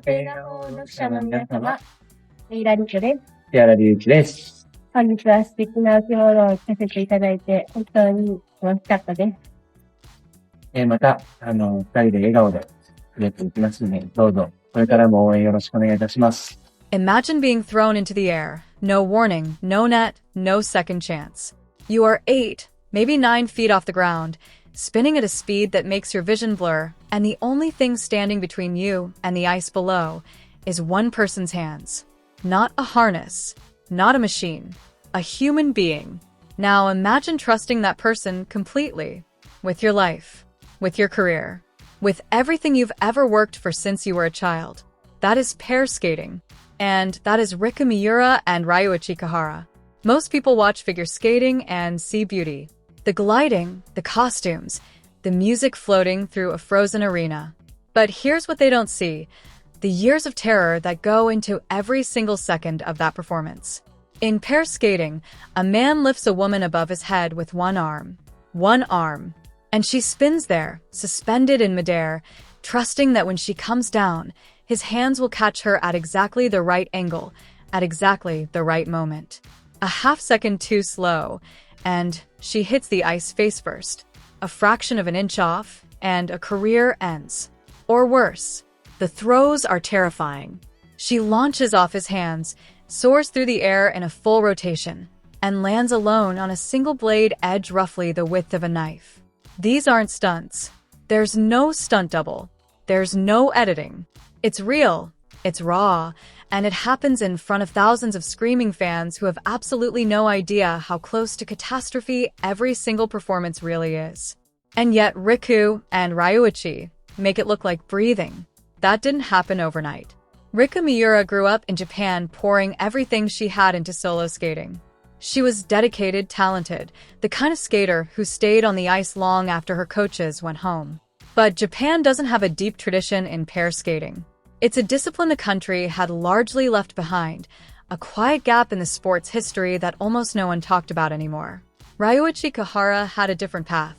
映画報読者の皆様、ミイラリコです。ディアナ・リュウキです。本日は素敵なお着物を着させていただいて、本当に楽しかったです。また、二人で笑顔でやっていきますので、どうぞ、これからも応援よろしくお願いいたします。Imagine being thrown into the air. No warning, no net, no second chance. You are 8, maybe 9 feet off the ground, spinning at a speed that makes your vision blur, and the only thing standing between you and the ice below is one person's hands. Not a harness, not a machine, a human being. Now imagine trusting that person completely, with your life, with your career, with everything you've ever worked for since you were a child. That is pair skating. And that is Rika Miura and Ryuichi Kihara. Most people watch figure skating and see beauty. The gliding, the costumes, the music floating through a frozen arena. But here's what they don't see: the years of terror that go into every single second of that performance. In pair skating, a man lifts a woman above his head with one arm, and she spins there, suspended in midair, trusting that when she comes down, his hands will catch her at exactly the right angle, at exactly the right moment. A half second too slow, and she hits the ice face first. A fraction of an inch off, and a career ends. Or worse, the throws are terrifying. She launches off his hands, soars through the air in a full rotation, and lands alone on a single blade edge roughly the width of a knife. These aren't stunts. There's no stunt double. There's no editing. It's real, it's raw, and it happens in front of thousands of screaming fans who have absolutely no idea how close to catastrophe every single performance really is. And yet Riku and Ryuichi make it look like breathing. That didn't happen overnight. Rika Miura grew up in Japan, pouring everything she had into solo skating. She was dedicated, talented, the kind of skater who stayed on the ice long after her coaches went home. But Japan doesn't have a deep tradition in pair skating. It's a discipline the country had largely left behind, a quiet gap in the sport's history that almost no one talked about anymore. Ryuichi Kihara had a different path.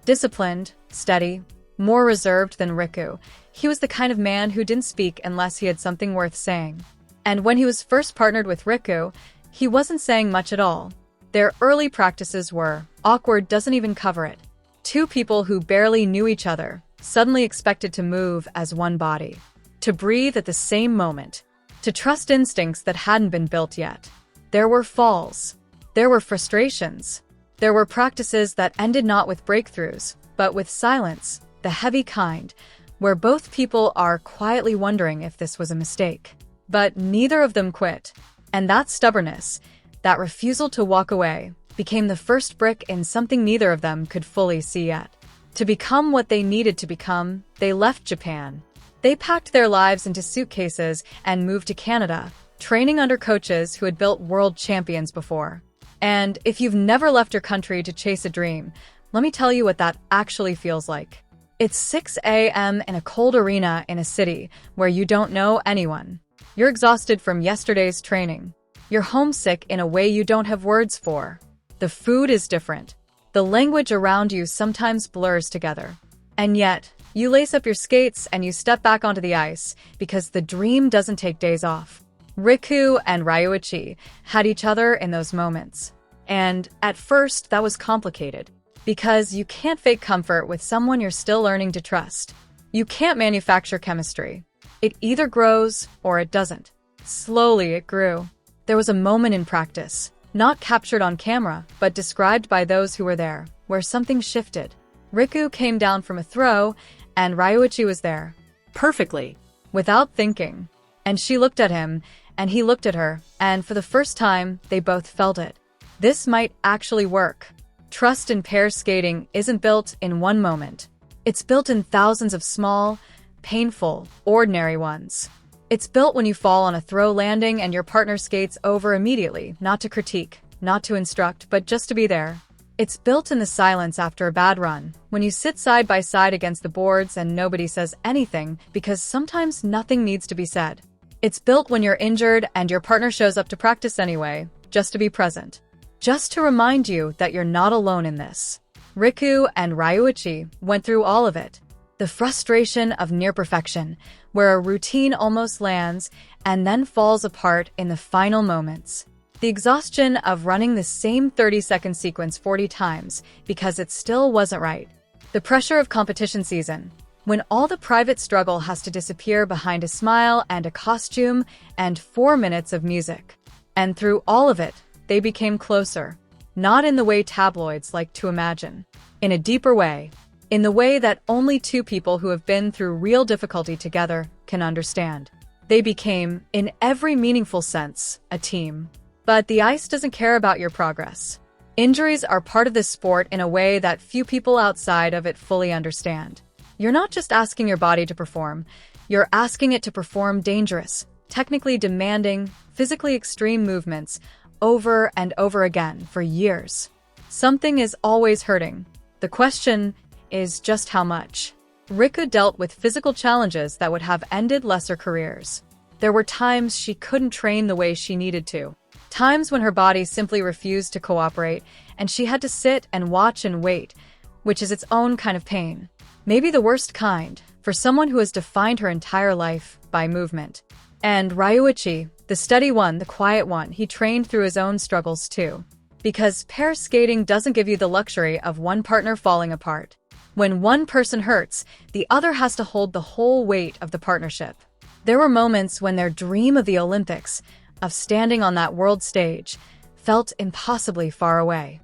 Disciplined, steady, more reserved than Riku, he was the kind of man who didn't speak unless he had something worth saying. And when he was first partnered with Riku, he wasn't saying much at all. Their early practices were awkward, doesn't even cover it. Two people who barely knew each other, suddenly expected to move as one body. To breathe at the same moment, to trust instincts that hadn't been built yet. There were falls. There were frustrations. There were practices that ended not with breakthroughs, but with silence, the heavy kind, where both people are quietly wondering if this was a mistake. But neither of them quit. And that stubbornness, that refusal to walk away, became the first brick in something neither of them could fully see yet. To become what they needed to become, they left Japan. They packed their lives into suitcases and moved to Canada, training under coaches who had built world champions before. And if you've never left your country to chase a dream, let me tell you what that actually feels like. It's 6 a.m. in a cold arena in a city where you don't know anyone. You're exhausted from yesterday's training. You're homesick in a way you don't have words for. The food is different. The language around you sometimes blurs together. And yet, you lace up your skates and you step back onto the ice because the dream doesn't take days off. Riku and Ryuichi had each other in those moments. And at first, that was complicated because you can't fake comfort with someone you're still learning to trust. You can't manufacture chemistry. It either grows or it doesn't. Slowly, it grew. There was a moment in practice, not captured on camera, but described by those who were there, where something shifted. Riku came down from a throw, and Ryuichi was there. Perfectly. Without thinking. And she looked at him, and he looked at her, and for the first time, they both felt it. This might actually work. Trust in pair skating isn't built in one moment. It's built in thousands of small, painful, ordinary ones. It's built when you fall on a throw landing and your partner skates over immediately, not to critique, not to instruct, but just to be there. It's built in the silence after a bad run, when you sit side by side against the boards and nobody says anything because sometimes nothing needs to be said. It's built when you're injured and your partner shows up to practice anyway, just to be present. Just to remind you that you're not alone in this. Riku and Ryuichi went through all of it. The frustration of near perfection, where a routine almost lands and then falls apart in the final moments. The exhaustion of running the same 30-second sequence 40 times because it still wasn't right. The pressure of competition season, when all the private struggle has to disappear behind a smile and a costume and 4 minutes of music. And through all of it, they became closer. Not in the way tabloids like to imagine. In a deeper way. In the way that only two people who have been through real difficulty together can understand. They became, in every meaningful sense, a team. But the ice doesn't care about your progress. Injuries are part of this sport in a way that few people outside of it fully understand. You're not just asking your body to perform, you're asking it to perform dangerous, technically demanding, physically extreme movements over and over again for years. Something is always hurting. The question is just how much. Riku dealt with physical challenges that would have ended lesser careers. There were times she couldn't train the way she needed to. Times when her body simply refused to cooperate, and she had to sit and watch and wait, which is its own kind of pain. Maybe the worst kind, for someone who has defined her entire life by movement. And Ryuichi, the steady one, the quiet one, he trained through his own struggles too. Because pair skating doesn't give you the luxury of one partner falling apart. When one person hurts, the other has to hold the whole weight of the partnership. There were moments when their dream of the Olympics, of standing on that world stage, felt impossibly far away.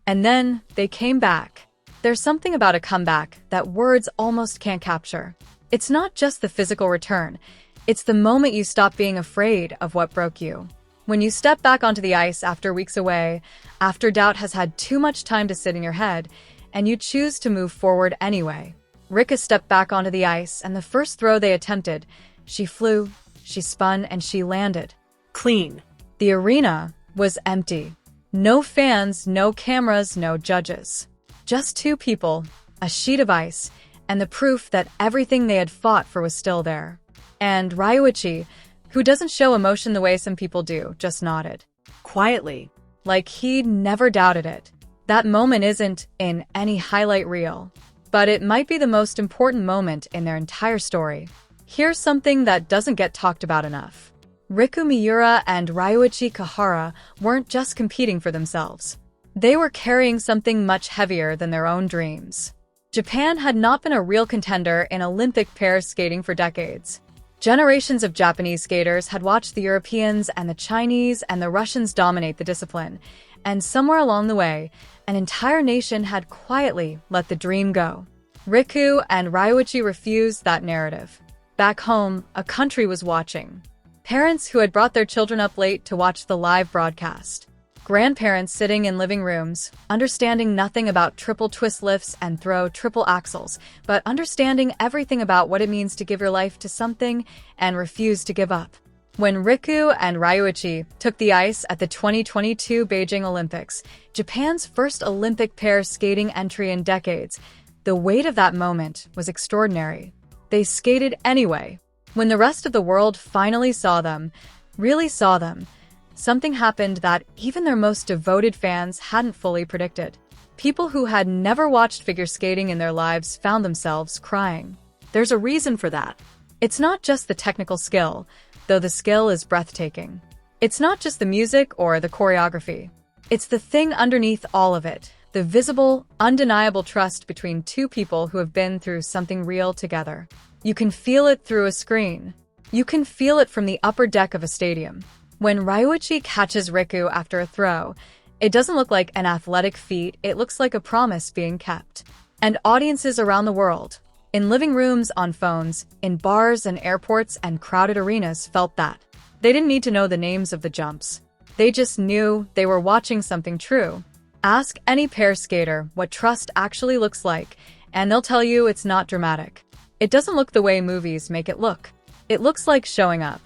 And then they came back. There's something about a comeback that words almost can't capture. It's not just the physical return, it's the moment you stop being afraid of what broke you. When you step back onto the ice after weeks away, after doubt has had too much time to sit in your head, and you choose to move forward anyway. Rika stepped back onto the ice, and the first throw they attempted, she flew, she spun, and she landed. Clean. The arena was empty. No fans, no cameras, no judges. Just two people, a sheet of ice, and the proof that everything they had fought for was still there. And Ryuichi, who doesn't show emotion the way some people do, just nodded. Quietly. Like he'd never doubted it. That moment isn't in any highlight reel, but it might be the most important moment in their entire story. Here's something that doesn't get talked about enough. Riku Miura and Ryuichi Kihara weren't just competing for themselves. They were carrying something much heavier than their own dreams. Japan had not been a real contender in Olympic pair skating for decades. Generations of Japanese skaters had watched the Europeans and the Chinese and the Russians dominate the discipline, and somewhere along the way, an entire nation had quietly let the dream go. Riku and Ryuichi refused that narrative. Back home, a country was watching. Parents who had brought their children up late to watch the live broadcast. Grandparents sitting in living rooms, understanding nothing about triple twist lifts and throw triple axels, but understanding everything about what it means to give your life to something and refuse to give up. When Riku and Ryuichi took the ice at the 2022 Beijing Olympics, Japan's first Olympic pair skating entry in decades, the weight of that moment was extraordinary. They skated anyway. When the rest of the world finally saw them, really saw them, something happened that even their most devoted fans hadn't fully predicted. People who had never watched figure skating in their lives found themselves crying. There's a reason for that. It's not just the technical skill, though the skill is breathtaking. It's not just the music or the choreography. It's the thing underneath all of it, the visible, undeniable trust between two people who have been through something real together. You can feel it through a screen. You can feel it from the upper deck of a stadium. When Ryuichi catches Riku after a throw, it doesn't look like an athletic feat, it looks like a promise being kept. And audiences around the world, in living rooms, on phones, in bars and airports and crowded arenas felt that. They didn't need to know the names of the jumps. They just knew they were watching something true. Ask any pair skater what trust actually looks like, and they'll tell you it's not dramatic. It doesn't look the way movies make it look. It looks like showing up.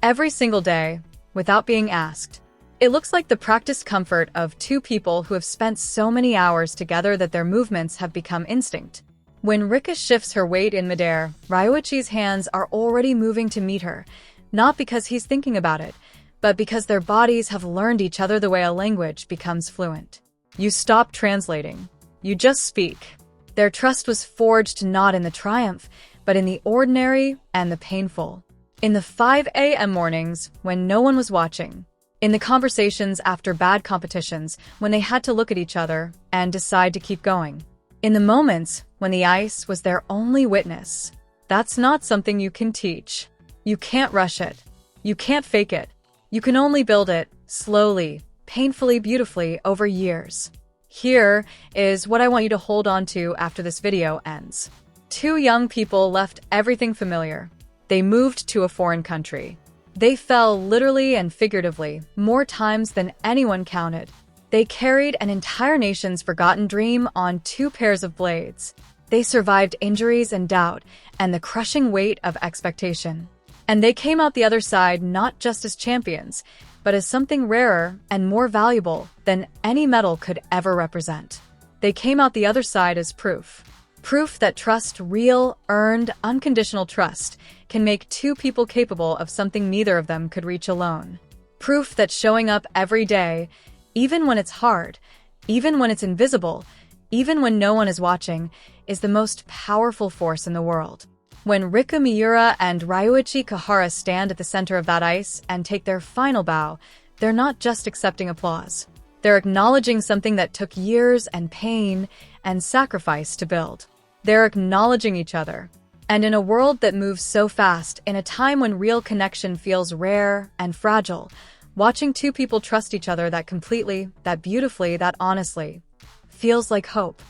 Every single day, without being asked. It looks like the practiced comfort of two people who have spent so many hours together that their movements have become instinct. When Rika shifts her weight in midair, Ryuichi's hands are already moving to meet her, not because he's thinking about it, but because their bodies have learned each other the way a language becomes fluent. You stop translating. You just speak. Their trust was forged not in the triumph, but in the ordinary and the painful. In the 5 a.m. mornings when no one was watching. In the conversations after bad competitions when they had to look at each other and decide to keep going. In the moments when the ice was their only witness. That's not something you can teach. You can't rush it. You can't fake it. You can only build it slowly, painfully, beautifully over years. Here is what I want you to hold on to after this video ends. 2 young people left everything familiar. They moved to a foreign country. They fell literally and figuratively more times than anyone counted. They carried an entire nation's forgotten dream on 2 pairs of blades. They survived injuries and doubt and the crushing weight of expectation. And they came out the other side not just as champions, but as something rarer and more valuable than any medal could ever represent. They came out the other side as proof. Proof that trust, real, earned, unconditional trust, can make 2 people capable of something neither of them could reach alone. Proof that showing up every day, even when it's hard, even when it's invisible, even when no one is watching, is the most powerful force in the world. When Rika Miura and Ryuichi Kihara stand at the center of that ice and take their final bow, they're not just accepting applause. They're acknowledging something that took years and pain and sacrifice to build. They're acknowledging each other. And in a world that moves so fast, in a time when real connection feels rare and fragile, watching 2 people trust each other that completely, that beautifully, that honestly, feels like hope.